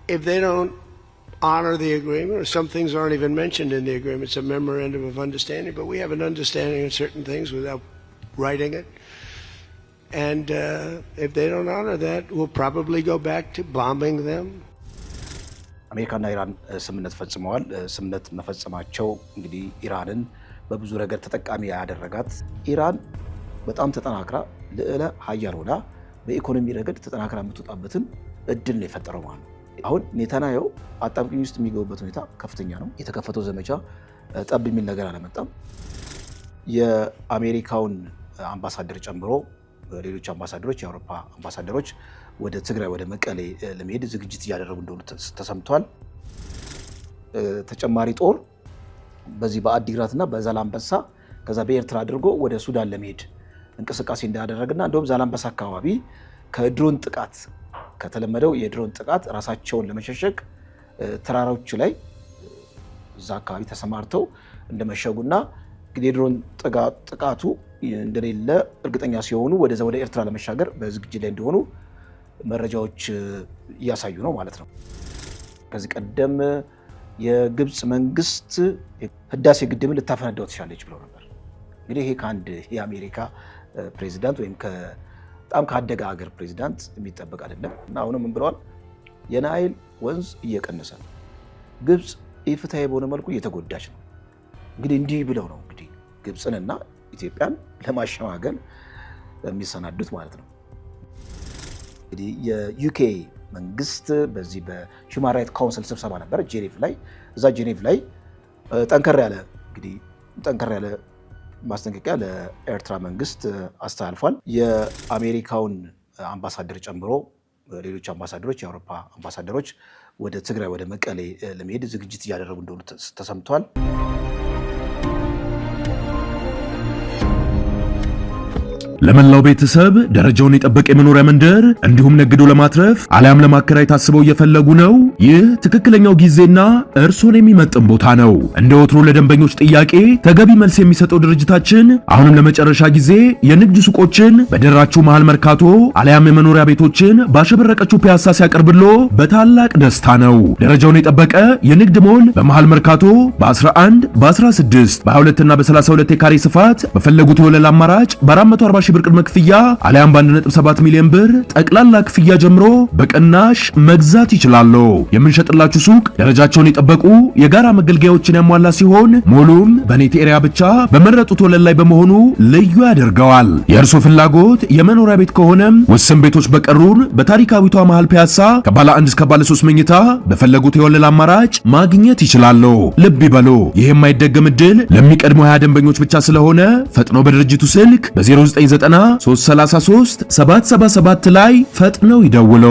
if they don't honor the agreement, or some things aren't even mentioned in the agreement, it's a memorandum of understanding, but we have an understanding of certain things without writing it. And if they don't honor that, we'll probably go back to bombing them. አሜሪካና ኢራን ስምምነት ፈጽመዋል። ስምምነት መፈጸማቸው እንግዲህ ኢራንን በብዙ ረገድ ተጠቃሚ ያደረጋት ኢራን በጣም ተጠናክራ ለእለ ሀያል ሆና በኢኮኖሚ ረገድ ተጠናክራ የምትወጣበትን እድል ነው የፈጠረው ማለት ነው። አሁን ኔታንያሁ አጣብቂኝ ውስጥ የሚገቡበት ሁኔታ ከፍተኛ ነው። የተከፈተው ዘመቻ ጠብ የሚል ነገር አለመጣም። የአሜሪካውን አምባሳደር ጨምሮ ሌሎች አምባሳደሮች የአውሮፓ አምባሳደሮች ወደ ትግራይ ወደ መቀሌ ለመሄድ ዝግጅት እያደረጉ እንደሆነ ተሰምቷል። ተጨማሪ ጦር በዚህ በአዲግራትና በዛላምበሳ ከዛ በኤርትራ አድርጎ ወደ ሱዳን ለመሄድ እንቅስቃሴ እንዳደረገና እንደውም ዛላምበሳ አካባቢ ከድሮን ጥቃት ከተለመደው የድሮን ጥቃት ራሳቸውን ለመሸሸግ ተራራዎች ላይ እዛ አካባቢ ተሰማርተው እንደመሸጉና የድሮን ጥቃቱ እንደሌለ እርግጠኛ ሲሆኑ ወደ ኤርትራ ለመሻገር በዝግጅት ላይ እንደሆኑ መረጃዎች እያሳዩ ነው ማለት ነው። ከዚህ ቀደም የግብጽ መንግስት ህዳሴ ግድብን ልታፈነዳው ትችላለች ብለው ነበር። እንግዲህ ይሄ ከአንድ የአሜሪካ ፕሬዚዳንት ወይም በጣም ካደገ ሀገር ፕሬዚዳንት የሚጠበቅ አይደለም እና አሁንም ምን ብለዋል? የናይል ወንዝ እየቀነሰ ነው፣ ግብጽ ኢፍትሃዊ በሆነ መልኩ እየተጎዳች ነው። እንግዲህ እንዲህ ብለው ነው እንግዲህ ግብጽንና ኢትዮጵያን ለማሸማገል የሚሰናዱት ማለት ነው። እንግዲህ የዩኬ መንግስት በዚህ በሂውማን ራይት ካውንስል ስብሰባ ነበር ጄኔቭ ላይ። እዛ ጄኔቭ ላይ ጠንከር ያለ ማስጠንቀቂያ ለኤርትራ መንግስት አስተላልፏል። የአሜሪካውን አምባሳደር ጨምሮ ሌሎች አምባሳደሮች የአውሮፓ አምባሳደሮች ወደ ትግራይ ወደ መቀሌ ለመሄድ ዝግጅት እያደረጉ እንደሆነ ተሰምቷል። ለመላው ቤተሰብ ደረጃውን የጠበቀ የመኖሪያ መንደር እንዲሁም ነግዶ ለማትረፍ አሊያም ለማከራየት ታስበው እየፈለጉ ነው? ይህ ትክክለኛው ጊዜና እርሶን የሚመጥን ቦታ ነው። እንደ ወትሮ ለደንበኞች ጥያቄ ተገቢ መልስ የሚሰጠው ድርጅታችን አሁንም ለመጨረሻ ጊዜ የንግድ ሱቆችን በደራችሁ መሃል መርካቶ አሊያም የመኖሪያ ቤቶችን ባሸበረቀችው ፒያሳ ሲያቀርብሎ በታላቅ ደስታ ነው። ደረጃውን የጠበቀ የንግድ ሞል በመሃል መርካቶ በ11 በ16 በ22 እና በ32 የካሬ ስፋት በፈለጉት የወለል አማራጭ በ440 ሺህ ብር ቅድመ ክፍያ አሊያም በ1.7 ሚሊዮን ብር ጠቅላላ ክፍያ ጀምሮ በቅናሽ መግዛት ይችላሉ። የምንሸጥላችሁ ሱቅ ደረጃቸውን የጠበቁ የጋራ መገልገያዎችን ያሟላ ሲሆን ሞሉም በኔት ኤሪያ ብቻ በመረጡት ወለል ላይ በመሆኑ ልዩ ያደርገዋል። የእርሶ ፍላጎት የመኖሪያ ቤት ከሆነም ውስን ቤቶች በቀሩን በታሪካዊቷ መሃል ፒያሳ ከባለ 1 እስከ ባለ 3 መኝታ በፈለጉት የወለል አማራጭ ማግኘት ይችላሉ። ልብ ይበሉ፣ ይሄ የማይደገም እድል ለሚቀድሙ 20 ደንበኞች ብቻ ስለሆነ ፈጥኖ በድርጅቱ ስልክ በ09 333 777 ላይ ፈጥነው ይደውሉ።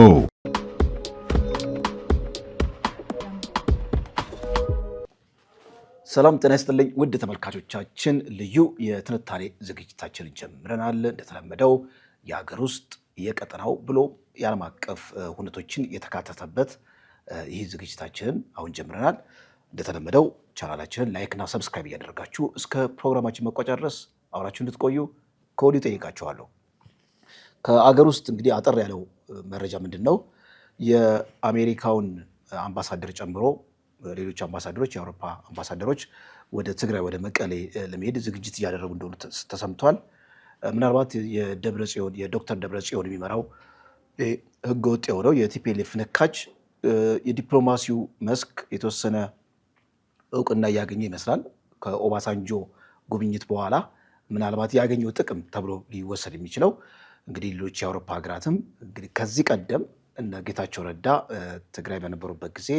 ሰላም ጤና ይስጥልኝ ውድ ተመልካቾቻችን፣ ልዩ የትንታኔ ዝግጅታችንን ጀምረናል። እንደተለመደው የሀገር ውስጥ የቀጠናው ብሎ የዓለም አቀፍ ሁነቶችን የተካተተበት ይህ ዝግጅታችንን አሁን ጀምረናል። እንደተለመደው ቻናላችንን ላይክ እና ሰብስክራይብ እያደረጋችሁ እስከ ፕሮግራማችን መቋጫ ድረስ አብራችሁ እንድትቆዩ ከወዲሁ ጠይቃችኋለሁ። ከአገር ውስጥ እንግዲህ አጠር ያለው መረጃ ምንድነው? የአሜሪካውን አምባሳደር ጨምሮ ሌሎች አምባሳደሮች የአውሮፓ አምባሳደሮች ወደ ትግራይ ወደ መቀሌ ለመሄድ ዝግጅት እያደረጉ እንደሆነ ተሰምቷል። ምናልባት የዶክተር ደብረጽዮን የሚመራው ህገወጥ የሆነው የቲፒኤልኤፍ ነካች የዲፕሎማሲው መስክ የተወሰነ እውቅና እያገኘ ይመስላል። ከኦባሳንጆ ጉብኝት በኋላ ምናልባት ያገኘው ጥቅም ተብሎ ሊወሰድ የሚችለው እንግዲህ ሌሎች የአውሮፓ ሀገራትም እንግዲህ ከዚህ ቀደም እነ ጌታቸው ረዳ ትግራይ በነበሩበት ጊዜ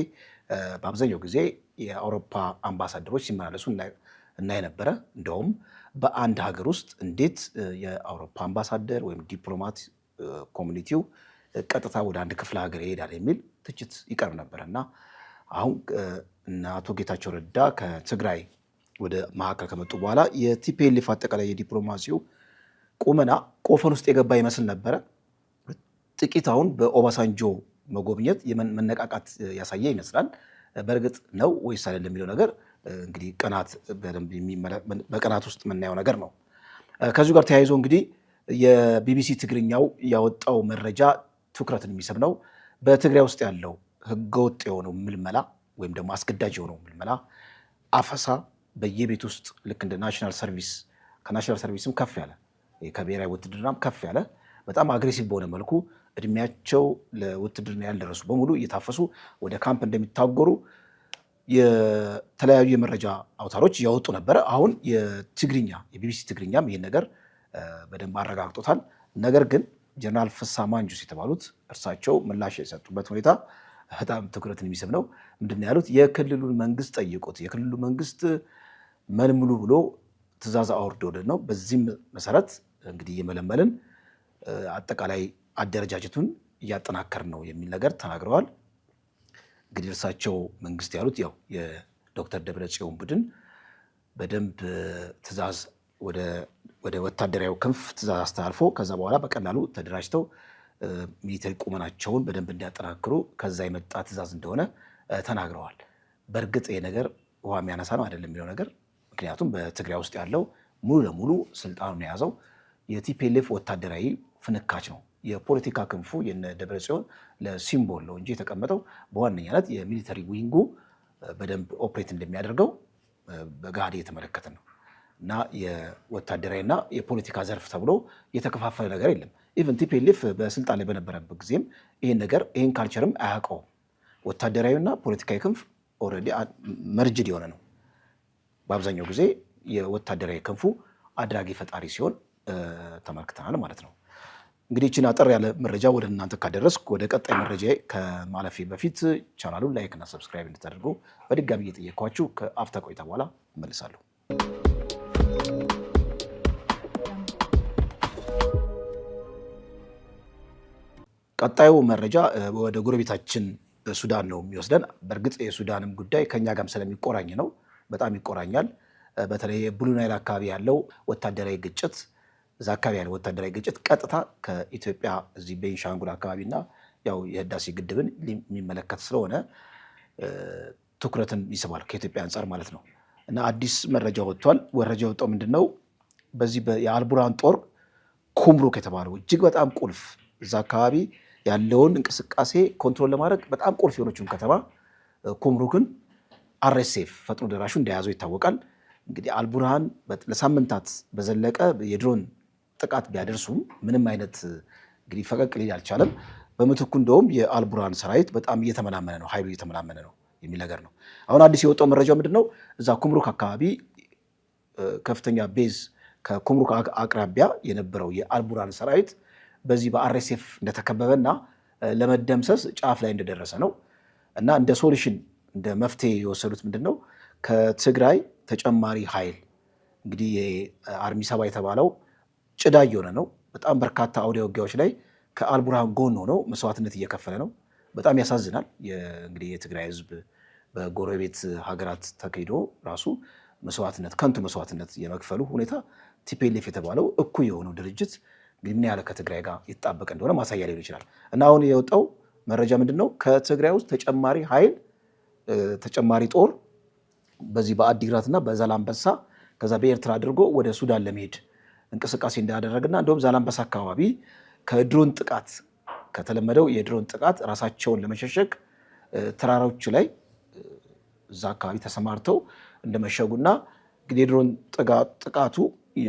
በአብዛኛው ጊዜ የአውሮፓ አምባሳደሮች ሲመላለሱ እናይ ነበረ። እንደውም በአንድ ሀገር ውስጥ እንዴት የአውሮፓ አምባሳደር ወይም ዲፕሎማት ኮሚኒቲው ቀጥታ ወደ አንድ ክፍለ ሀገር ይሄዳል የሚል ትችት ይቀርብ ነበር እና አሁን አቶ ጌታቸው ረዳ ከትግራይ ወደ ማዕከል ከመጡ በኋላ የቲፒኤልኤፍ አጠቃላይ የዲፕሎማሲው ቁመና ቆፈን ውስጥ የገባ ይመስል ነበረ። ጥቂት አሁን በኦባሳንጆ መጎብኘት የመነቃቃት ያሳየ ይመስላል። በእርግጥ ነው ወይስ አይደለም የሚለው ነገር እንግዲህ በቀናት ውስጥ የምናየው ነገር ነው። ከዚሁ ጋር ተያይዞ እንግዲህ የቢቢሲ ትግርኛው ያወጣው መረጃ ትኩረትን የሚስብ ነው። በትግራይ ውስጥ ያለው ህገወጥ የሆነው ምልመላ ወይም ደግሞ አስገዳጅ የሆነው ምልመላ፣ አፈሳ በየቤት ውስጥ ልክ እንደ ናሽናል ሰርቪስ ከናሽናል ሰርቪስም ከፍ ያለ ከብሔራዊ ውትድርናም ከፍ ያለ በጣም አግሬሲቭ በሆነ መልኩ እድሜያቸው ለውትድርና ያልደረሱ በሙሉ እየታፈሱ ወደ ካምፕ እንደሚታጎሩ የተለያዩ የመረጃ አውታሮች ያወጡ ነበረ። አሁን የቢቢሲ ትግርኛም ይህን ነገር በደንብ አረጋግጦታል። ነገር ግን ጀነራል ፍስሐ ማንጁስ የተባሉት እርሳቸው ምላሽ የሰጡበት ሁኔታ በጣም ትኩረትን የሚስብ ነው። ምንድን ነው ያሉት? የክልሉን መንግስት ጠይቁት፣ የክልሉ መንግስት መልምሉ ብሎ ትእዛዝ አውርዶልን ነው። በዚህም መሰረት እንግዲህ እየመለመልን አጠቃላይ አደረጃጀቱን እያጠናከርን ነው የሚል ነገር ተናግረዋል። እንግዲህ እርሳቸው መንግስት ያሉት ያው የዶክተር ደብረጽዮን ቡድን በደንብ ትእዛዝ ወደ ወታደራዊ ክንፍ ትእዛዝ አስተላልፎ ከዛ በኋላ በቀላሉ ተደራጅተው ሚሊተሪ ቁመናቸውን በደንብ እንዲያጠናክሩ ከዛ የመጣ ትእዛዝ እንደሆነ ተናግረዋል። በእርግጥ ይሄ ነገር ውሃ የሚያነሳ ነው አይደለም የሚለው ነገር፣ ምክንያቱም በትግራይ ውስጥ ያለው ሙሉ ለሙሉ ስልጣኑን የያዘው የቲፒኤልኤፍ ወታደራዊ ፍንካች ነው። የፖለቲካ ክንፉ የነ ደብረጽዮን ለሲምቦል ነው እንጂ የተቀመጠው በዋነኛነት የሚሊተሪ ዊንጉ በደንብ ኦፕሬት እንደሚያደርገው በጋድ የተመለከተ ነው እና የወታደራዊና የፖለቲካ ዘርፍ ተብሎ የተከፋፈለ ነገር የለም። ኢቨን ቲፒኤልኤፍ በስልጣን ላይ በነበረበት ጊዜም ይህን ካልቸርም አያውቀውም። ወታደራዊና ፖለቲካዊ ክንፍ ኦልሬዲ መርጅድ የሆነ ነው። በአብዛኛው ጊዜ የወታደራዊ ክንፉ አድራጊ ፈጣሪ ሲሆን ተመልክተናል ማለት ነው። እንግዲህ ይህችን አጠር ያለ መረጃ ወደ እናንተ ካደረስኩ ወደ ቀጣይ መረጃ ከማለፌ በፊት ቻናሉን ላይክ እና ሰብስክራይብ እንድታደርጉ በድጋሚ እየጠየኳችሁ ከአፍታ ቆይታ በኋላ እመልሳለሁ። ቀጣዩ መረጃ ወደ ጎረቤታችን ሱዳን ነው የሚወስደን። በእርግጥ የሱዳንም ጉዳይ ከኛ ጋርም ስለሚቆራኝ ነው፣ በጣም ይቆራኛል። በተለይ ብሉ ናይል አካባቢ ያለው ወታደራዊ ግጭት እዛ አካባቢ ያለው ወታደራዊ ግጭት ቀጥታ ከኢትዮጵያ እዚህ ቤንሻንጉል አካባቢና ያው የህዳሴ ግድብን የሚመለከት ስለሆነ ትኩረትን ይስባል ከኢትዮጵያ አንጻር ማለት ነው። እና አዲስ መረጃ ወጥቷል። መረጃ የወጣው ምንድን ነው? በዚህ የአልቡርሃን ጦር ኩምሩክ የተባለው እጅግ በጣም ቁልፍ እዛ አካባቢ ያለውን እንቅስቃሴ ኮንትሮል ለማድረግ በጣም ቁልፍ የሆነችውን ከተማ ኩምሩክን አርኤስኤፍ ፈጥኖ ደራሹ እንደያዘው ይታወቃል። እንግዲህ አልቡርሃን ለሳምንታት በዘለቀ የድሮን ጥቃት ቢያደርሱም ምንም አይነት እንግዲህ ፈቀቅ ሊል አልቻለም። በምትኩ እንደውም የአልቡርሃን ሰራዊት በጣም እየተመናመነ ነው፣ ኃይሉ እየተመናመነ ነው የሚል ነገር ነው። አሁን አዲስ የወጣው መረጃው ምንድን ነው? እዛ ኩምሩክ አካባቢ ከፍተኛ ቤዝ ከኩምሩክ አቅራቢያ የነበረው የአልቡርሃን ሰራዊት በዚህ በአርኤስኤፍ እንደተከበበና ለመደምሰስ ጫፍ ላይ እንደደረሰ ነው። እና እንደ ሶሉሽን እንደ መፍትሄ የወሰዱት ምንድን ነው? ከትግራይ ተጨማሪ ኃይል እንግዲህ የአርሚ ሰባ የተባለው ጭዳ እየሆነ ነው። በጣም በርካታ አውደ ውጊያዎች ላይ ከአልቡርሃን ጎን ሆነው መስዋዕትነት እየከፈለ ነው። በጣም ያሳዝናል። እንግዲህ የትግራይ ህዝብ በጎረቤት ሀገራት ተካሂዶ ራሱ መስዋዕትነት ከንቱ መስዋዕትነት የመክፈሉ ሁኔታ ቲፒኤልኤፍ የተባለው እኩይ የሆነው ድርጅት እንግዲህ ምን ያህል ከትግራይ ጋር የተጣበቀ እንደሆነ ማሳያ ሊሆን ይችላል። እና አሁን የወጣው መረጃ ምንድን ነው? ከትግራይ ውስጥ ተጨማሪ ኃይል ተጨማሪ ጦር በዚህ በአዲግራትና በዛላምበሳ ከዛ በኤርትራ አድርጎ ወደ ሱዳን ለመሄድ እንቅስቃሴ እንዳደረግና እንደውም ዛላምበሳ አካባቢ ከድሮን ጥቃት ከተለመደው የድሮን ጥቃት ራሳቸውን ለመሸሸግ ተራራዎች ላይ እዛ አካባቢ ተሰማርተው እንደመሸጉና እንግዲህ የድሮን ጥቃቱ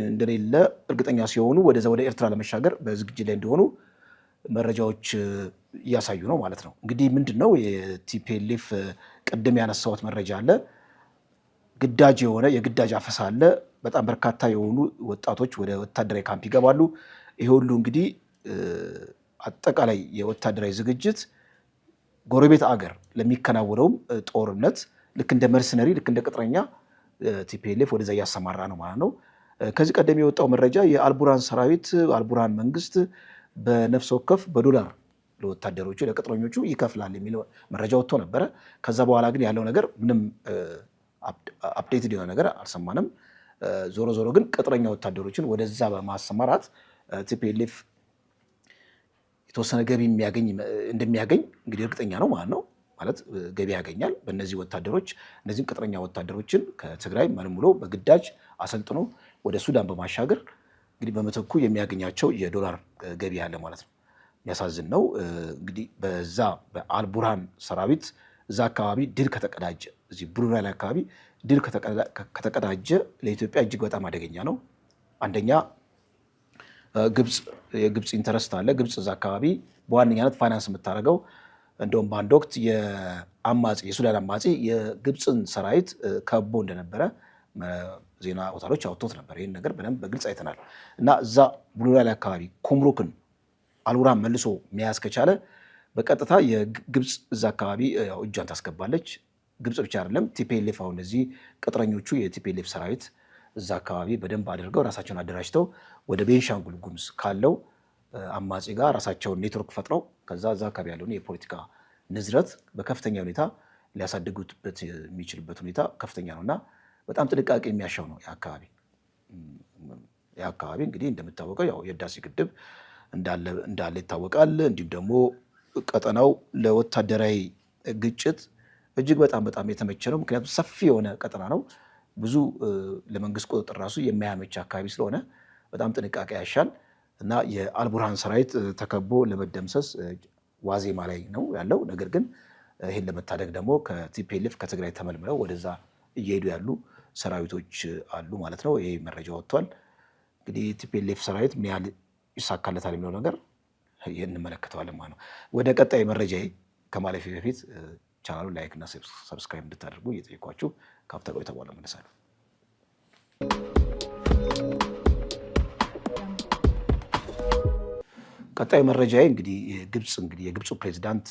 እንደሌለ እርግጠኛ ሲሆኑ ወደ ኤርትራ ለመሻገር በዝግጅት ላይ እንደሆኑ መረጃዎች እያሳዩ ነው ማለት ነው። እንግዲህ ምንድነው የቲፒኤልኤፍ ቅድም ያነሳሁት መረጃ አለ። ግዳጅ የሆነ የግዳጅ አፈሳ አለ። በጣም በርካታ የሆኑ ወጣቶች ወደ ወታደራዊ ካምፕ ይገባሉ። ይሄ ሁሉ እንግዲህ አጠቃላይ የወታደራዊ ዝግጅት ጎረቤት አገር ለሚከናወነውም ጦርነት ልክ እንደ መርሰነሪ ልክ እንደ ቅጥረኛ ቲፒኤልኤፍ ወደዛ እያሰማራ ነው ማለት ነው። ከዚህ ቀደም የወጣው መረጃ የአልቡርሃን ሰራዊት አልቡርሃን መንግስት በነፍስ ወከፍ በዶላር ለወታደሮቹ ለቅጥረኞቹ ይከፍላል የሚለው መረጃ ወጥቶ ነበረ። ከዛ በኋላ ግን ያለው ነገር ምንም አፕዴትድ የሆነ ነገር አልሰማንም። ዞሮ ዞሮ ግን ቅጥረኛ ወታደሮችን ወደዛ በማሰማራት ቲፒኤልኤፍ የተወሰነ ገቢ እንደሚያገኝ እንግዲህ እርግጠኛ ነው ማለት ነው። ማለት ገቢ ያገኛል በእነዚህ ወታደሮች። እነዚህም ቅጥረኛ ወታደሮችን ከትግራይ መልምሎ በግዳጅ አሰልጥኖ ወደ ሱዳን በማሻገር እንግዲህ በምትኩ የሚያገኛቸው የዶላር ገቢ ያለ ማለት ነው። የሚያሳዝን ነው። እንግዲህ በዛ በአልቡርሃን ሰራዊት እዛ አካባቢ ድል ከተቀዳጀ እዚህ ብሉ ናይል አካባቢ ድል ከተቀዳጀ ለኢትዮጵያ እጅግ በጣም አደገኛ ነው። አንደኛ የግብፅ ኢንተረስት አለ። ግብፅ እዛ አካባቢ በዋነኛነት ፋይናንስ የምታደርገው እንደውም በአንድ ወቅት የሱዳን አማጺ የግብፅን ሰራዊት ከቦ እንደነበረ ዜና አውታሮች አውጥቶት ነበር። ይህን ነገር በደንብ በግልጽ አይተናል። እና እዛ ብሉ ናይል አካባቢ ኩምሩክን አልቡርሃን መልሶ መያዝ ከቻለ በቀጥታ የግብፅ እዛ አካባቢ እጇን ታስገባለች። ግብፅ ብቻ አይደለም ቲፒኤልኤፍ አሁን እዚህ ቅጥረኞቹ የቲፒኤልኤፍ ሰራዊት እዛ አካባቢ በደንብ አድርገው ራሳቸውን አደራጅተው ወደ ቤንሻንጉል ጉሙዝ ካለው አማጺ ጋር ራሳቸውን ኔትወርክ ፈጥረው ከዛ እዛ አካባቢ ያለውን የፖለቲካ ንዝረት በከፍተኛ ሁኔታ ሊያሳድጉበት የሚችልበት ሁኔታ ከፍተኛ ነው እና በጣም ጥንቃቄ የሚያሻው ነው። የአካባቢ እንግዲህ እንደምታወቀው ያው የህዳሴ ግድብ እንዳለ ይታወቃል። እንዲሁም ደግሞ ቀጠናው ለወታደራዊ ግጭት እጅግ በጣም የተመቸ ነው። ምክንያቱም ሰፊ የሆነ ቀጠና ነው። ብዙ ለመንግስት ቁጥጥር ራሱ የማያመች አካባቢ ስለሆነ በጣም ጥንቃቄ ያሻል እና የአልቡርሃን ሰራዊት ተከቦ ለመደምሰስ ዋዜማ ላይ ነው ያለው። ነገር ግን ይህን ለመታደግ ደግሞ ከቲፒኤልኤፍ ከትግራይ ተመልምለው ወደዛ እየሄዱ ያሉ ሰራዊቶች አሉ ማለት ነው። ይሄ መረጃ ወጥቷል። እንግዲህ ቲፒኤልኤፍ ሰራዊት ምን ያህል ይሳካለታል የሚለው ነገር እንመለከተዋለን ማለት ነው። ወደ ቀጣይ መረጃ ከማለፊ በፊት ቻናሉን ላይክ እና ሰብስክራይብ እንድታደርጉ እየጠየኳችሁ ከአፍታ ቆይታ በኋላ እመለሳለሁ። ቀጣይ መረጃ እንግዲህ የግብፁ ፕሬዚዳንት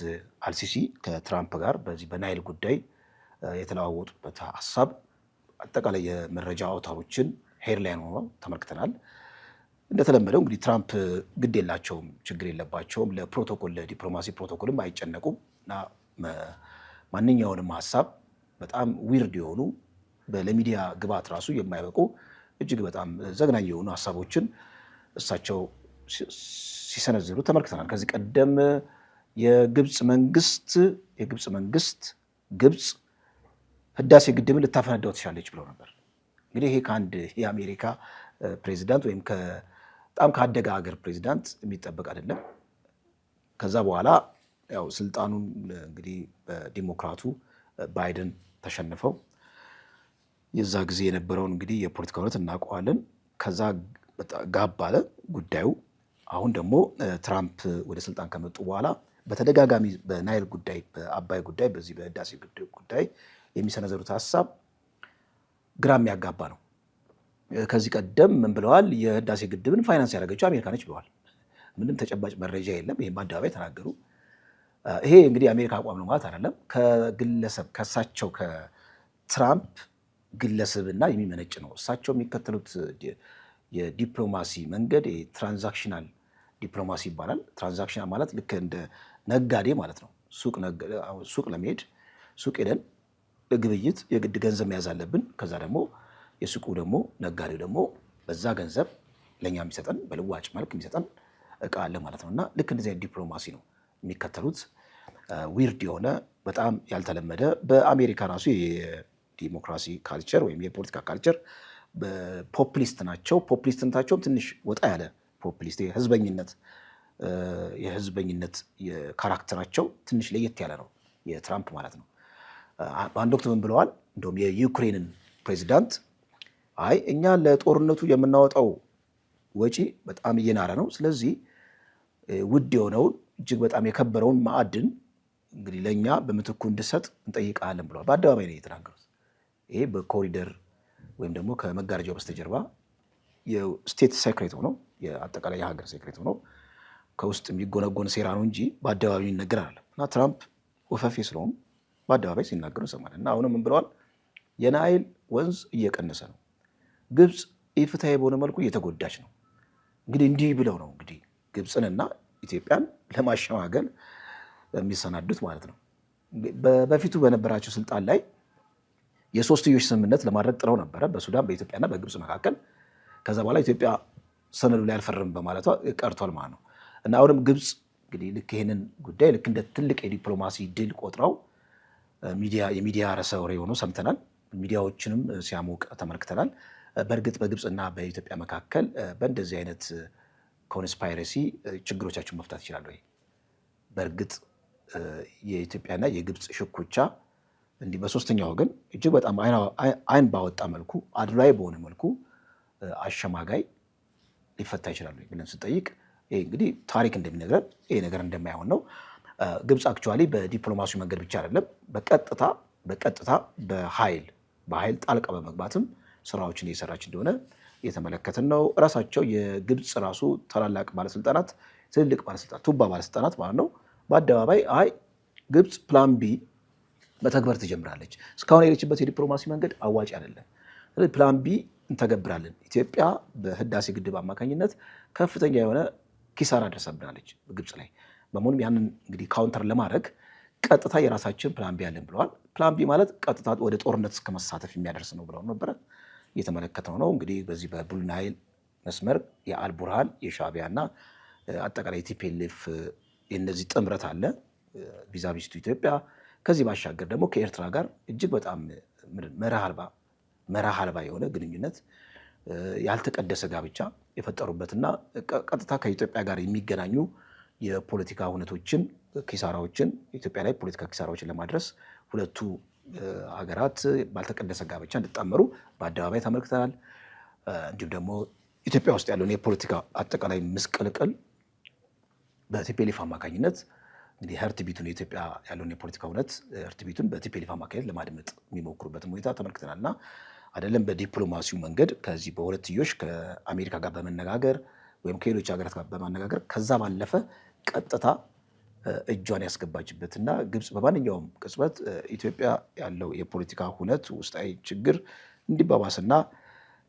አልሲሲ ከትራምፕ ጋር በዚህ በናይል ጉዳይ የተለዋወጡበት ሀሳብ አጠቃላይ የመረጃ አውታሮችን ሄድላይን ሆኖ ተመልክተናል። እንደተለመደው እንግዲህ ትራምፕ ግድ የላቸውም፣ ችግር የለባቸውም፣ ለዲፕሎማሲ ፕሮቶኮልም አይጨነቁም እና ማንኛውንም ሀሳብ በጣም ዊርድ የሆኑ ለሚዲያ ግብዓት ራሱ የማይበቁ እጅግ በጣም ዘግናኝ የሆኑ ሀሳቦችን እሳቸው ሲሰነዝሩ ተመልክተናል። ከዚህ ቀደም የግብፅ መንግስት ግብፅ ህዳሴ ግድብን ልታፈነዳው ትችላለች ብለው ነበር። እንግዲህ ይሄ ከአንድ የአሜሪካ ፕሬዚዳንት ወይም በጣም ካደገ ሀገር ፕሬዚዳንት የሚጠበቅ አይደለም። ከዛ በኋላ ያው ስልጣኑን እንግዲህ በዲሞክራቱ ባይደን ተሸንፈው የዛ ጊዜ የነበረውን እንግዲህ የፖለቲካ ሁኔታ እናውቀዋለን። ከዛ ጋብ አለ ጉዳዩ። አሁን ደግሞ ትራምፕ ወደ ስልጣን ከመጡ በኋላ በተደጋጋሚ በናይል ጉዳይ፣ በአባይ ጉዳይ፣ በዚህ በህዳሴ ግድብ ጉዳይ የሚሰነዘሩት ሀሳብ ግራ የሚያጋባ ነው። ከዚህ ቀደም ምን ብለዋል? የህዳሴ ግድብን ፋይናንስ ያደረገችው አሜሪካ ነች ብለዋል። ምንም ተጨባጭ መረጃ የለም። ይሄን በአደባባይ ተናገሩ። ይሄ እንግዲህ የአሜሪካ አቋም ነው ማለት አይደለም። ከእሳቸው ከትራምፕ ግለሰብና የሚመነጭ ነው። እሳቸው የሚከተሉት የዲፕሎማሲ መንገድ ትራንዛክሽናል ዲፕሎማሲ ይባላል። ትራንዛክሽናል ማለት ልክ እንደ ነጋዴ ማለት ነው። ሱቅ ለመሄድ ሱቅ ሄደን ግብይት የግድ ገንዘብ መያዝ አለብን። ከዛ ደግሞ የሱቁ ደግሞ ነጋዴው ደግሞ በዛ ገንዘብ ለእኛ የሚሰጠን በልዋጭ መልክ የሚሰጠን እቃ አለ ማለት ነው። እና ልክ እንደዚህ አይነት ዲፕሎማሲ ነው የሚከተሉት። ዊርድ የሆነ በጣም ያልተለመደ በአሜሪካ ራሱ የዲሞክራሲ ካልቸር ወይም የፖለቲካ ካልቸር ፖፕሊስት ናቸው። ፖፕሊስትነታቸውም ትንሽ ወጣ ያለ ፖፕሊስት የህዝበኝነት ካራክተራቸው ትንሽ ለየት ያለ ነው የትራምፕ ማለት ነው። በአንድ ወቅት ምን ብለዋል? እንደውም የዩክሬንን ፕሬዚዳንት አይ እኛ ለጦርነቱ የምናወጣው ወጪ በጣም እየናረ ነው፣ ስለዚህ ውድ የሆነውን እጅግ በጣም የከበረውን ማዕድን እንግዲህ ለእኛ በምትኩ እንድሰጥ እንጠይቃለን ብለዋል። በአደባባይ ነው የተናገሩት። ይሄ በኮሪደር ወይም ደግሞ ከመጋረጃው በስተጀርባ የስቴት ሴክሬት ሆኖ የአጠቃላይ የሀገር ሴክሬት ሆኖ ከውስጥ የሚጎነጎን ሴራ ነው እንጂ በአደባባይ ይነገር አይደለም። እና ትራምፕ ወፈፌ ስለሆኑ በአደባባይ ሲናገሩ እንሰማለን። እና አሁንም ምን ብለዋል? የናይል ወንዝ እየቀነሰ ነው፣ ግብፅ ኢፍትሐዊ በሆነ መልኩ እየተጎዳች ነው። እንግዲህ እንዲህ ብለው ነው እንግዲህ ግብፅንና ኢትዮጵያን ለማሸማገል የሚሰናዱት ማለት ነው። በፊቱ በነበራቸው ስልጣን ላይ የሶስትዮሽ ስምምነት ለማድረግ ጥረው ነበረ በሱዳን በኢትዮጵያና በግብፅ መካከል። ከዛ በኋላ ኢትዮጵያ ሰነዱ ላይ አልፈርም በማለቷ ቀርቷል ማለት ነው። እና አሁንም ግብፅ እንግዲህ ልክ ይህንን ጉዳይ ልክ እንደ ትልቅ የዲፕሎማሲ ድል ቆጥረው የሚዲያ ርዕሰ ወሬ ሆኖ ሰምተናል። ሚዲያዎችንም ሲያሞቅ ተመልክተናል። በእርግጥ በግብፅና በኢትዮጵያ መካከል በእንደዚህ አይነት ኮንስፓይረሲ ችግሮቻችን መፍታት ይችላል ወይ? በእርግጥ የኢትዮጵያና የግብፅ ሽኩቻ እንዲህ በሶስተኛ ወገን እጅግ በጣም አይን ባወጣ መልኩ አድሏዊ በሆነ መልኩ አሸማጋይ ሊፈታ ይችላል ብለን ስንጠይቅ ይሄ እንግዲህ ታሪክ እንደሚነግረን ይሄ ነገር እንደማይሆን ነው። ግብፅ አክቹዋሊ በዲፕሎማሲው መንገድ ብቻ አይደለም በቀጥታ በኃይል ጣልቃ በመግባትም ስራዎችን እየሰራች እንደሆነ እየተመለከትን ነው። ራሳቸው የግብፅ ራሱ ታላላቅ ባለስልጣናት ትልልቅ ባለስልጣናት ቱባ ባለስልጣናት ማለት ነው በአደባባይ አይ ግብፅ ፕላን ቢ መተግበር ትጀምራለች፣ እስካሁን የሄደችበት የዲፕሎማሲ መንገድ አዋጭ አይደለም፣ ስለዚህ ፕላን ቢ እንተገብራለን። ኢትዮጵያ በህዳሴ ግድብ አማካኝነት ከፍተኛ የሆነ ኪሳራ ደርሰብናለች ግብፅ ላይ በመሆኑም ያንን እንግዲህ ካውንተር ለማድረግ ቀጥታ የራሳችን ፕላን ቢ ያለን ብለዋል። ፕላን ቢ ማለት ቀጥታ ወደ ጦርነት እስከ መሳተፍ የሚያደርስ ነው ብለው ነበረ። እየተመለከተው ነው እንግዲህ በዚህ በብሉ ናይል መስመር የአልቡርሃን የሻዕቢያና አጠቃላይ ቲፒኤልኤፍ የነዚህ ጥምረት አለ ቪዛቪስቱ ኢትዮጵያ። ከዚህ ባሻገር ደግሞ ከኤርትራ ጋር እጅግ በጣም መርህ አልባ የሆነ ግንኙነት ያልተቀደሰ ጋብቻ የፈጠሩበትና ቀጥታ ከኢትዮጵያ ጋር የሚገናኙ የፖለቲካ ሁነቶችን ኪሳራዎችን ኢትዮጵያ ላይ ፖለቲካ ኪሳራዎችን ለማድረስ ሁለቱ ሀገራት ባልተቀደሰ ጋብቻ እንዲጣመሩ በአደባባይ ተመልክተናል። እንዲሁም ደግሞ ኢትዮጵያ ውስጥ ያለውን የፖለቲካ አጠቃላይ ምስቅልቅል በቲፒኤልኤፍ አማካኝነት እንግዲህ ሀርትቢቱን የኢትዮጵያ ያለውን የፖለቲካ እውነት ሀርትቢቱን በቲፒኤልኤፍ አማካኝነት ለማድመጥ የሚሞክሩበትን ሁኔታ ተመልክተናል እና አይደለም በዲፕሎማሲው መንገድ ከዚህ በሁለትዮሽ ከአሜሪካ ጋር በመነጋገር ወይም ከሌሎች ሀገራት ጋር በማነጋገር ከዛ ባለፈ ቀጥታ እጇን ያስገባችበትና ግብፅ በማንኛውም ቅጽበት ኢትዮጵያ ያለው የፖለቲካ ሁነት ውስጣዊ ችግር እንዲባባስና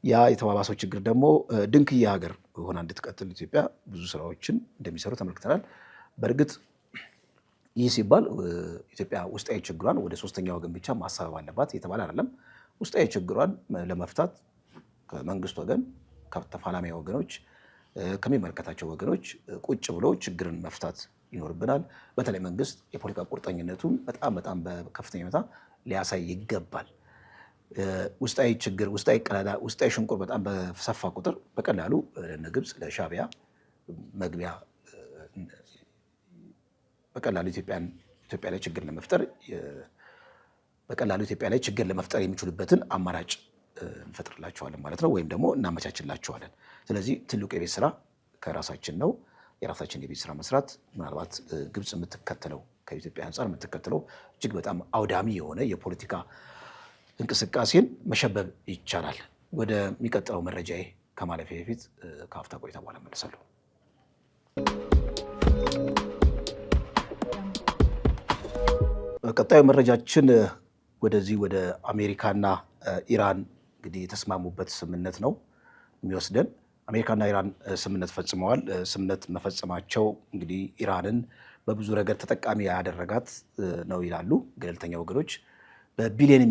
ያ የተባባሰው ችግር ደግሞ ድንክዬ ሀገር ሆና እንድትቀጥል ኢትዮጵያ ብዙ ስራዎችን እንደሚሰሩ ተመልክተናል። በእርግጥ ይህ ሲባል ኢትዮጵያ ውስጣዊ ችግሯን ወደ ሶስተኛ ወገን ብቻ ማሳበብ አለባት የተባለ አይደለም። ውስጣዊ ችግሯን ለመፍታት ከመንግስት ወገን ከተፋላሚ ወገኖች ከሚመለከታቸው ወገኖች ቁጭ ብሎ ችግርን መፍታት ይኖርብናል። በተለይ መንግስት የፖለቲካ ቁርጠኝነቱን በጣም በከፍተኛ ሁኔታ ሊያሳይ ይገባል። ውስጣዊ ችግር፣ ውስጣዊ ቀዳዳ፣ ውስጣዊ ሽንቁር በጣም በሰፋ ቁጥር በቀላሉ ለግብፅ ለሻዕቢያ መግቢያ በቀላሉ ኢትዮጵያ ላይ ችግር ለመፍጠር የሚችሉበትን አማራጭ እንፈጥርላቸዋለን ማለት ነው፣ ወይም ደግሞ እናመቻችላቸዋለን። ስለዚህ ትልቁ የቤት ስራ ከራሳችን ነው። የራሳችን የቤት ስራ መስራት ምናልባት ግብፅ የምትከተለው ከኢትዮጵያ አንጻር የምትከተለው እጅግ በጣም አውዳሚ የሆነ የፖለቲካ እንቅስቃሴን መሸበብ ይቻላል። ወደሚቀጥለው መረጃዬ ከማለፊያ በፊት ከአፍታ ቆይታ በኋላ መለሳለሁ። ቀጣዩ መረጃችን ወደ አሜሪካና ኢራን እንግዲህ የተስማሙበት ስምምነት ነው የሚወስደን። አሜሪካና ኢራን ስምምነት ፈጽመዋል። ስምምነት መፈጸማቸው እንግዲህ ኢራንን በብዙ ረገድ ተጠቃሚ ያደረጋት ነው ይላሉ ገለልተኛ ወገኖች። በቢሊዮን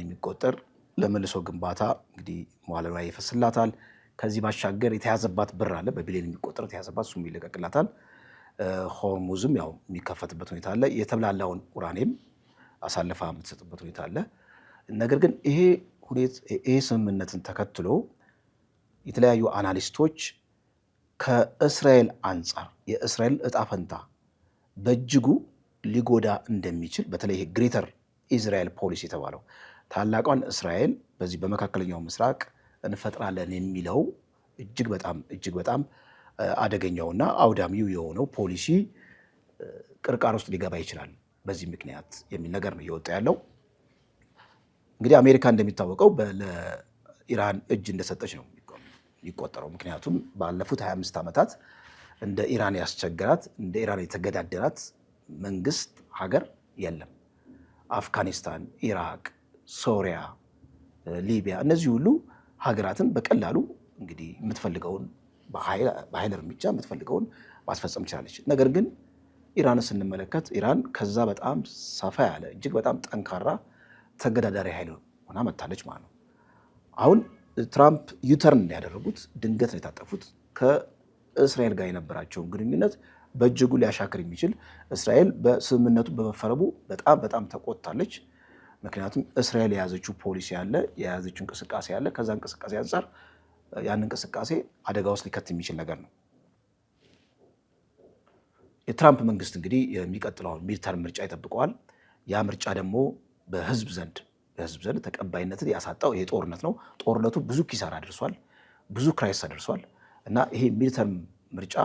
የሚቆጠር ለመልሶ ግንባታ እንግዲህ መዋዕለ ንዋይ ይፈስላታል። ከዚህ ባሻገር የተያዘባት ብር አለ፣ በቢሊዮን የሚቆጠር የተያዘባት፣ እሱም ይለቀቅላታል። ሆርሙዝም ያው የሚከፈትበት ሁኔታ አለ። የተብላላውን ኡራኒየም አሳልፋ የምትሰጥበት ሁኔታ አለ። ነገር ግን ይሄ ስምምነትን ተከትሎ የተለያዩ አናሊስቶች ከእስራኤል አንጻር የእስራኤል እጣ ፈንታ በእጅጉ ሊጎዳ እንደሚችል በተለይ ግሬተር ኢዝራኤል ፖሊሲ የተባለው ታላቋን እስራኤል በዚህ በመካከለኛው ምስራቅ እንፈጥራለን የሚለው እጅግ በጣም አደገኛውና አውዳሚው የሆነው ፖሊሲ ቅርቃር ውስጥ ሊገባ ይችላል በዚህ ምክንያት የሚል ነገር ነው እየወጣ ያለው። እንግዲህ አሜሪካ እንደሚታወቀው ለኢራን እጅ እንደሰጠች ነው የሚቆጠረው። ምክንያቱም ባለፉት 25 ዓመታት እንደ ኢራን ያስቸገራት እንደ ኢራን የተገዳደራት መንግስት ሀገር የለም። አፍጋኒስታን፣ ኢራቅ፣ ሶሪያ፣ ሊቢያ እነዚህ ሁሉ ሀገራትን በቀላሉ እንግዲህ የምትፈልገውን በኃይል እርምጃ የምትፈልገውን ማስፈጸም ትችላለች። ነገር ግን ኢራን ስንመለከት ኢራን ከዛ በጣም ሰፋ ያለ እጅግ በጣም ጠንካራ ተገዳዳሪ ኃይል ሆና መጥታለች ማለት ነው። አሁን ትራምፕ ዩተርን ያደረጉት ድንገት ነው የታጠፉት። ከእስራኤል ጋር የነበራቸውን ግንኙነት በእጅጉ ሊያሻክር የሚችል እስራኤል በስምምነቱ በመፈረቡ በጣም ተቆጥታለች። ምክንያቱም እስራኤል የያዘችው ፖሊሲ አለ፣ የያዘችው እንቅስቃሴ አለ። ከዛ እንቅስቃሴ አንጻር ያን እንቅስቃሴ አደጋ ውስጥ ሊከት የሚችል ነገር ነው። የትራምፕ መንግስት እንግዲህ የሚቀጥለውን ሚድተርም ምርጫ ይጠብቀዋል። ያ ምርጫ ደግሞ በህዝብ ዘንድ ተቀባይነትን ያሳጣው ይሄ ጦርነት ነው። ጦርነቱ ብዙ ኪሳራ አድርሷል፣ ብዙ ክራይስ አድርሷል እና ይሄ ሚድተርም ምርጫ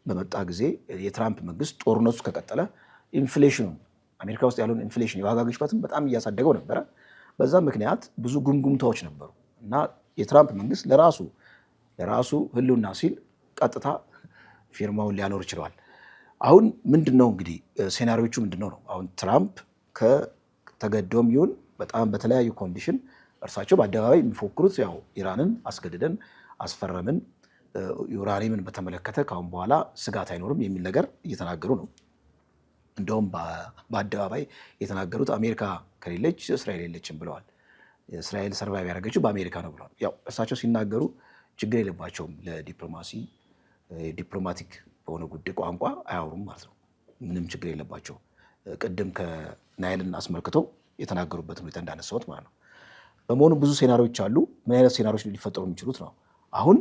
በመጣ ጊዜ የትራምፕ መንግስት ጦርነቱ ከቀጠለ ኢንፍሌሽኑ አሜሪካ ውስጥ ያለውን ኢንፍሌሽን የዋጋ ግሽበትን በጣም እያሳደገው ነበረ። በዛ ምክንያት ብዙ ጉምጉምታዎች ነበሩ እና የትራምፕ መንግስት ለራሱ ህልውና ሲል ቀጥታ ፊርማውን ሊያኖር ይችላል። አሁን ምንድነው እንግዲህ ሴናሪዎቹ ምንድነው ነው? አሁን ትራምፕ ከተገደውም ይሁን በጣም በተለያዩ ኮንዲሽን እርሳቸው በአደባባይ የሚፎክሩት ያው ኢራንን አስገድደን አስፈረምን፣ ዩራኒየምን በተመለከተ ካሁን በኋላ ስጋት አይኖርም የሚል ነገር እየተናገሩ ነው። እንደውም በአደባባይ የተናገሩት አሜሪካ ከሌለች እስራኤል የለችም ብለዋል። እስራኤል ሰርቫይቭ ያደረገችው በአሜሪካ ነው ብለዋል። ያው እርሳቸው ሲናገሩ ችግር የለባቸውም፣ ዲፕሎማቲክ በሆነ ጉዳይ ቋንቋ አያወሩም ማለት ነው። ምንም ችግር የለባቸው። ቅድም ከናይልን አስመልክተው የተናገሩበት ሁኔታ እንዳነሳሁት ማለት ነው። በመሆኑ ብዙ ሴናሪዎች አሉ። ምን አይነት ሴናሪዎች ሊፈጠሩ የሚችሉት ነው? አሁን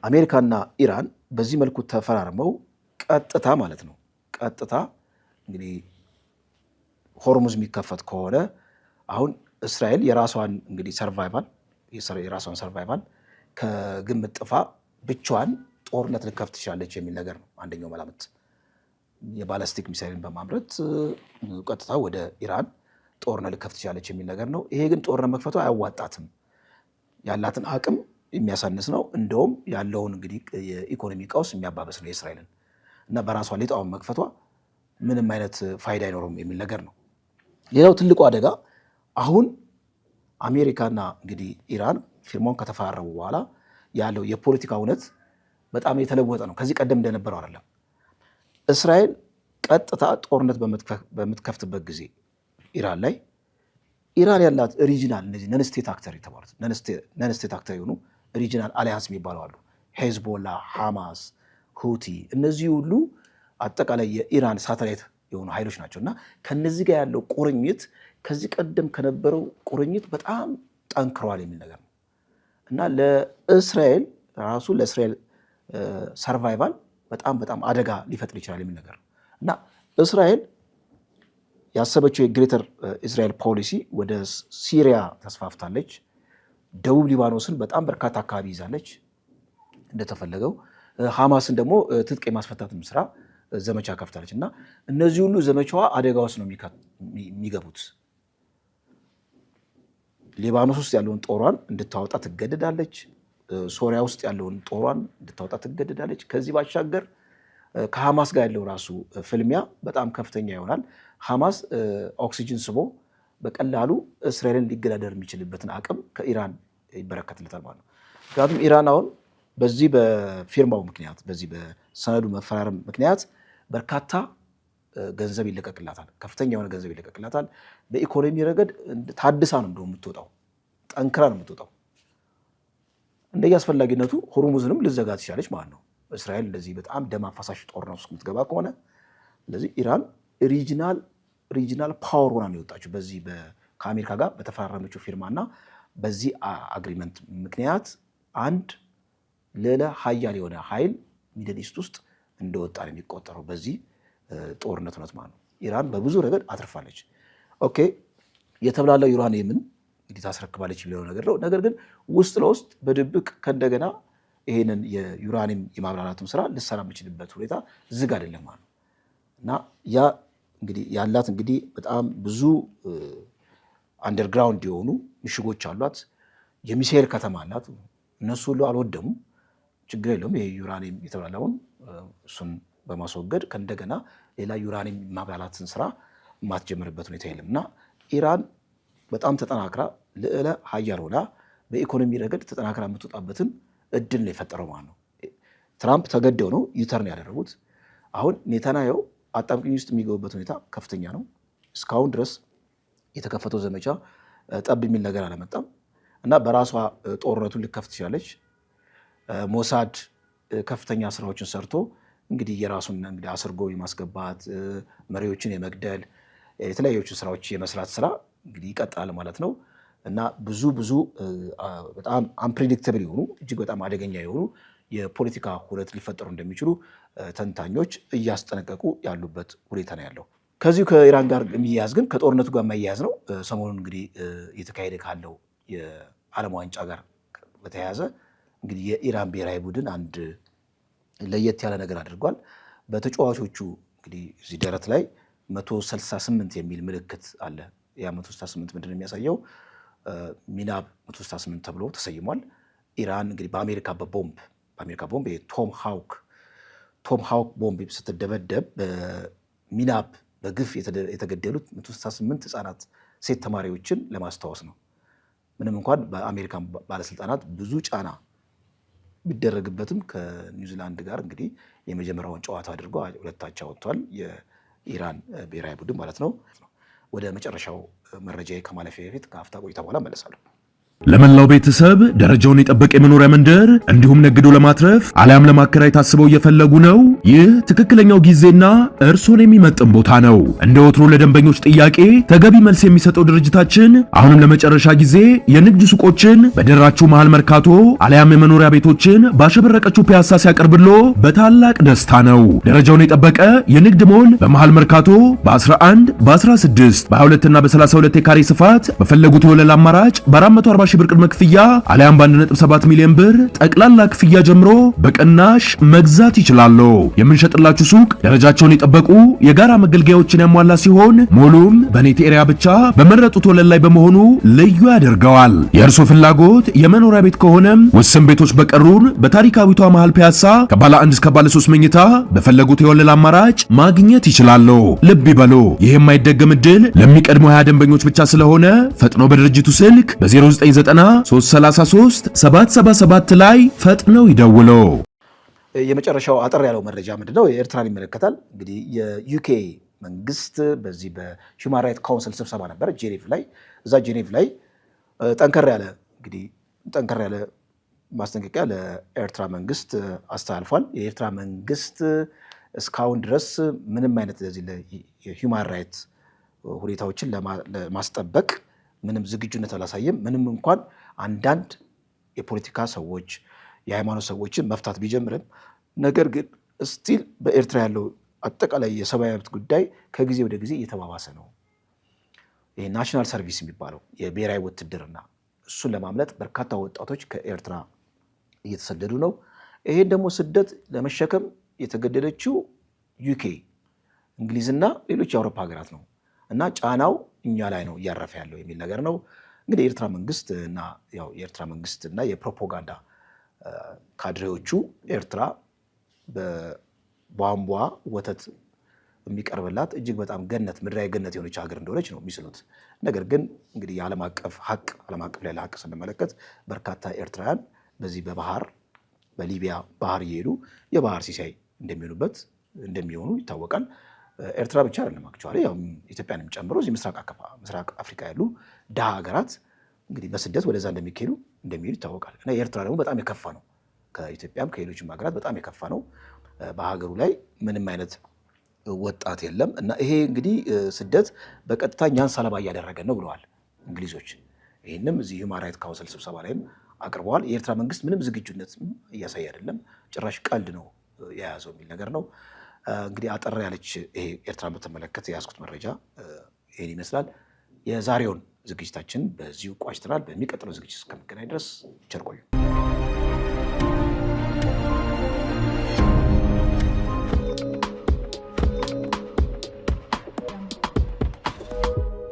አሜሪካና ኢራን በዚህ መልኩ ተፈራርመው ቀጥታ ማለት ነው እንግዲህ ሆርሙዝ የሚከፈት ከሆነ አሁን እስራኤል የራሷን ሰርቫይቫል ከግምት ጥፋ ብቻዋን ጦርነት ልከፍት ትችላለች የሚል ነገር ነው አንደኛው መላምት። የባላስቲክ ሚሳይልን በማምረት ቀጥታ ወደ ኢራን ጦርነት ልከፍት ትችላለች የሚል ነገር ነው። ይሄ ግን ጦርነት መክፈቷ አያዋጣትም፣ ያላትን አቅም የሚያሳንስ ነው። እንደውም ያለውን እንግዲህ የኢኮኖሚ ቀውስ የሚያባበስ ነው የእስራኤልን እና በራሷ ሌጣውን መክፈቷ ምንም አይነት ፋይዳ አይኖረውም የሚል ነገር ነው። ሌላው ትልቁ አደጋ አሁን አሜሪካና እንግዲህ ኢራን ፊርማውን ከተፈራረሙ በኋላ ያለው የፖለቲካ እውነት በጣም የተለወጠ ነው። ከዚህ ቀደም እንደነበረው አይደለም። እስራኤል ቀጥታ ጦርነት በምትከፍትበት ጊዜ ኢራን ላይ ኢራን ያላት ሪጂናል እነዚህ ነንስቴት አክተር የተባሉት ነንስቴት አክተር የሆኑ ሪጂናል አሊያንስ የሚባሉ አሉ። ሄዝቦላ፣ ሐማስ፣ ሁቲ እነዚህ ሁሉ አጠቃላይ የኢራን ሳተላይት የሆኑ ኃይሎች ናቸው እና ከነዚህ ጋር ያለው ቁርኝት ከዚህ ቀደም ከነበረው ቁርኝት በጣም ጠንክረዋል የሚል ነገር ነው እና ለእስራኤል ሰርቫይቫል በጣም አደጋ ሊፈጥር ይችላል የሚል ነገር ነው እና እስራኤል ያሰበችው የግሬተር እስራኤል ፖሊሲ ወደ ሲሪያ ተስፋፍታለች። ደቡብ ሊባኖስን በጣም በርካታ አካባቢ ይዛለች እንደተፈለገው። ሐማስን ደግሞ ትጥቅ የማስፈታትም ስራ ዘመቻ ከፍታለች እና እነዚህ ሁሉ ዘመቻዋ አደጋ ውስጥ ነው የሚገቡት። ሊባኖስ ውስጥ ያለውን ጦሯን እንድታወጣ ትገደዳለች። ሶሪያ ውስጥ ያለውን ጦሯን እንድታወጣ ትገደዳለች። ከዚህ ባሻገር ከሐማስ ጋር ያለው ራሱ ፍልሚያ በጣም ከፍተኛ ይሆናል። ሐማስ ኦክሲጅን ስቦ በቀላሉ እስራኤልን ሊገዳደር የሚችልበትን አቅም ከኢራን ይበረከትለታል ማለት ነው። ምክንያቱም ኢራን አሁን በዚህ በፊርማው ምክንያት በዚህ በሰነዱ መፈራረም ምክንያት በርካታ ገንዘብ ይለቀቅላታል፣ ከፍተኛ የሆነ ገንዘብ ይለቀቅላታል። በኢኮኖሚ ረገድ ታድሳ ነው እንደው የምትወጣው፣ ጠንክራ ነው የምትወጣው። እንደየ አስፈላጊነቱ ሆርሙዝንም ልዘጋ ትችላለች ማለት ነው። እስራኤል እንደዚህ በጣም ደም አፋሳሽ ጦርነት ውስጥ የምትገባ ከሆነ ስለዚህ ኢራን ሪጂናል ፓወር ሆና ነው የወጣችው በዚህ ከአሜሪካ ጋር በተፈራረመችው ፊርማና በዚህ አግሪመንት ምክንያት አንድ ሌላ ሀያል የሆነ ኃይል ሚድል ኢስት ውስጥ እንደወጣ ነው የሚቆጠረው በዚህ ጦርነት ነው ማለት ነው። ኢራን በብዙ ረገድ አትርፋለች። ኦኬ የተብላለው ዩራኒየምን እንግዲህ ታስረክባለች የሚለው ነገር ነው። ነገር ግን ውስጥ ለውስጥ በድብቅ ከእንደገና ይሄንን የዩራኒየም የማብላላቱን ስራ ልሰራ የምችልበት ሁኔታ ዝግ አይደለም ማለት ነው እና ያ እንግዲህ ያላት እንግዲህ በጣም ብዙ አንደርግራውንድ የሆኑ ምሽጎች አሏት። የሚሳኤል ከተማ አላት። እነሱ ሁሉ አልወደሙም፣ ችግር የለውም። ይሄ ዩራኒየም የተብላላውን እሱን በማስወገድ ከእንደገና ሌላ ዩራኒየም ማብላላትን ስራ የማትጀምርበት ሁኔታ የለም እና ኢራን በጣም ተጠናክራ ልዕለ ሀያል ሆና በኢኮኖሚ ረገድ ተጠናክራ የምትወጣበትን እድል ነው የፈጠረው ማለት ነው። ትራምፕ ተገደው ነው ዩተርን ያደረጉት። አሁን ኔታንያሁ አጣብቂኝ ውስጥ የሚገቡበት ሁኔታ ከፍተኛ ነው። እስካሁን ድረስ የተከፈተው ዘመቻ ጠብ የሚል ነገር አለመጣም እና በራሷ ጦርነቱን ልከፍት ትችላለች። ሞሳድ ከፍተኛ ስራዎችን ሰርቶ እንግዲህ የራሱን እንግዲህ አስርጎ የማስገባት መሪዎችን የመግደል የተለያዮችን ስራዎች የመስራት ስራ እንግዲህ ይቀጥላል ማለት ነው እና ብዙ በጣም አንፕሬዲክተብል የሆኑ እጅግ በጣም አደገኛ የሆኑ የፖለቲካ ሁነት ሊፈጠሩ እንደሚችሉ ተንታኞች እያስጠነቀቁ ያሉበት ሁኔታ ነው ያለው። ከዚሁ ከኢራን ጋር የሚያያዝ ግን ከጦርነቱ ጋር የማያያዝ ነው። ሰሞኑን እንግዲህ እየተካሄደ ካለው የዓለም ዋንጫ ጋር በተያያዘ እንግዲህ የኢራን ብሔራዊ ቡድን አንድ ለየት ያለ ነገር አድርጓል። በተጫዋቾቹ እንግዲህ እዚህ ደረት ላይ 168 የሚል ምልክት አለ። ያ 168 ምንድን ነው የሚያሳየው? ሚናብ 168 ተብሎ ተሰይሟል። ኢራን እንግዲህ በአሜሪካ ቦምብ ቶም ሃውክ ቦምብ ስትደበደብ በሚናብ በግፍ የተገደሉት 168 ህጻናት ሴት ተማሪዎችን ለማስታወስ ነው። ምንም እንኳን በአሜሪካን ባለስልጣናት ብዙ ጫና ቢደረግበትም ከኒውዚላንድ ጋር እንግዲህ የመጀመሪያውን ጨዋታ አድርጎ ሁለታቸው ወጥቷል። የኢራን ብሔራዊ ቡድን ማለት ነው። ወደ መጨረሻው መረጃ ከማለፊያ በፊት ከአፍታ ቆይታ በኋላ እመለሳለሁ። ለመላው ቤተሰብ ደረጃውን የጠበቀ የመኖሪያ መንደር እንዲሁም ነግዶ ለማትረፍ አሊያም ለማከራየት ታስበው እየፈለጉ ነው? ይህ ትክክለኛው ጊዜና እርሶን የሚመጥን ቦታ ነው። እንደ ወትሮ ለደንበኞች ጥያቄ ተገቢ መልስ የሚሰጠው ድርጅታችን አሁንም ለመጨረሻ ጊዜ የንግድ ሱቆችን በደራችሁ መሃል መርካቶ አሊያም የመኖሪያ ቤቶችን ባሸበረቀችው ፒያሳ ሲያቀርብሎ በታላቅ ደስታ ነው። ደረጃውን የጠበቀ የንግድ ሞል በመሃል መርካቶ በ11 በ16 በ22 እና በ32 የካሬ ስፋት በፈለጉት የወለል አማራጭ በ440 ሺህ ብር ቅድመ ክፍያ አሊያም በ1.7 ሚሊዮን ብር ጠቅላላ ክፍያ ጀምሮ በቅናሽ መግዛት ይችላሉ። የምንሸጥላችሁ ሱቅ ደረጃቸውን የጠበቁ የጋራ መገልገያዎችን ያሟላ ሲሆን ሞሉም በኔት ኤሪያ ብቻ በመረጡት ወለል ላይ በመሆኑ ልዩ ያደርገዋል። የእርሶ ፍላጎት የመኖሪያ ቤት ከሆነም ውስን ቤቶች በቀሩን በታሪካዊቷ መሃል ፒያሳ ከባለ 1 እስከ ባለ 3 መኝታ በፈለጉት የወለል አማራጭ ማግኘት ይችላሉ። ልብ ይበሉ፣ ይህ የማይደገም ዕድል ለሚቀድሙ 20 ደንበኞች ብቻ ስለሆነ ፈጥኖ በድርጅቱ ስልክ በ09 333 ላይ ፈጥነው ይደውሉ። የመጨረሻው አጠር ያለው መረጃ ምንድነው? የኤርትራን ይመለከታል። እንግዲህ የዩኬ መንግስት በዚህ በሂውማን ራይት ካውንስል ስብሰባ ነበር ጄኔቭ ላይ። እዛ ጄኔቭ ላይ ጠንከር ያለ ማስጠንቀቂያ ለኤርትራ መንግስት አስተላልፏል። የኤርትራ መንግስት እስካሁን ድረስ ምንም አይነት ለዚህ የሂውማን ራይት ሁኔታዎችን ለማስጠበቅ ምንም ዝግጁነት አላሳየም። ምንም እንኳን አንዳንድ የፖለቲካ ሰዎች የሃይማኖት ሰዎችን መፍታት ቢጀምርም ነገር ግን ስቲል በኤርትራ ያለው አጠቃላይ የሰብአዊ መብት ጉዳይ ከጊዜ ወደ ጊዜ እየተባባሰ ነው። ይሄ ናሽናል ሰርቪስ የሚባለው የብሔራዊ ውትድርና እሱን ለማምለጥ በርካታ ወጣቶች ከኤርትራ እየተሰደዱ ነው። ይሄን ደግሞ ስደት ለመሸከም የተገደደችው ዩኬ፣ እንግሊዝና ሌሎች የአውሮፓ ሀገራት ነው እና ጫናው እኛ ላይ ነው እያረፈ ያለው የሚል ነገር ነው። እንግዲህ የኤርትራ መንግስት እና የፕሮፓጋንዳ ካድሬዎቹ ኤርትራ በቧንቧ ወተት የሚቀርብላት እጅግ በጣም ገነት፣ ምድራዊ ገነት የሆነች ሀገር እንደሆነች ነው የሚስሉት። ነገር ግን እንግዲህ የዓለም አቀፍ ላይ ሀቅ ስንመለከት በርካታ ኤርትራውያን በዚህ በሊቢያ ባህር እየሄዱ የባህር ሲሳይ እንደሚሆኑ ይታወቃል። ኤርትራ ብቻ አይደለም አክቹዋሊ ያው ኢትዮጵያንም ጨምሮ እዚህ ምስራቅ አፍሪካ ያሉ ድሃ ሀገራት እንግዲህ በስደት ወደዛ እንደሚሄዱ ይታወቃል። እና የኤርትራ ደግሞ በጣም የከፋ ነው። ከኢትዮጵያም ከሌሎችም ሀገራት በጣም የከፋ ነው። በሀገሩ ላይ ምንም አይነት ወጣት የለም እና ይሄ እንግዲህ ስደት በቀጥታ እኛን ሰለባ እያደረገ ነው ብለዋል እንግሊዞች። ይህንም እዚህ ሂውማን ራይት ካውንስል ስብሰባ ላይም አቅርበዋል። የኤርትራ መንግስት ምንም ዝግጁነት እያሳየ አይደለም፣ ጭራሽ ቀልድ ነው የያዘው የሚል ነገር ነው። እንግዲህ አጠር ያለች ይሄ ኤርትራን በተመለከተ የያዝኩት መረጃ ይሄን ይመስላል። የዛሬውን ዝግጅታችን በዚሁ ቋጭተናል። በሚቀጥለው ዝግጅት እስከምንገናኝ ድረስ ቸር ቆዩ።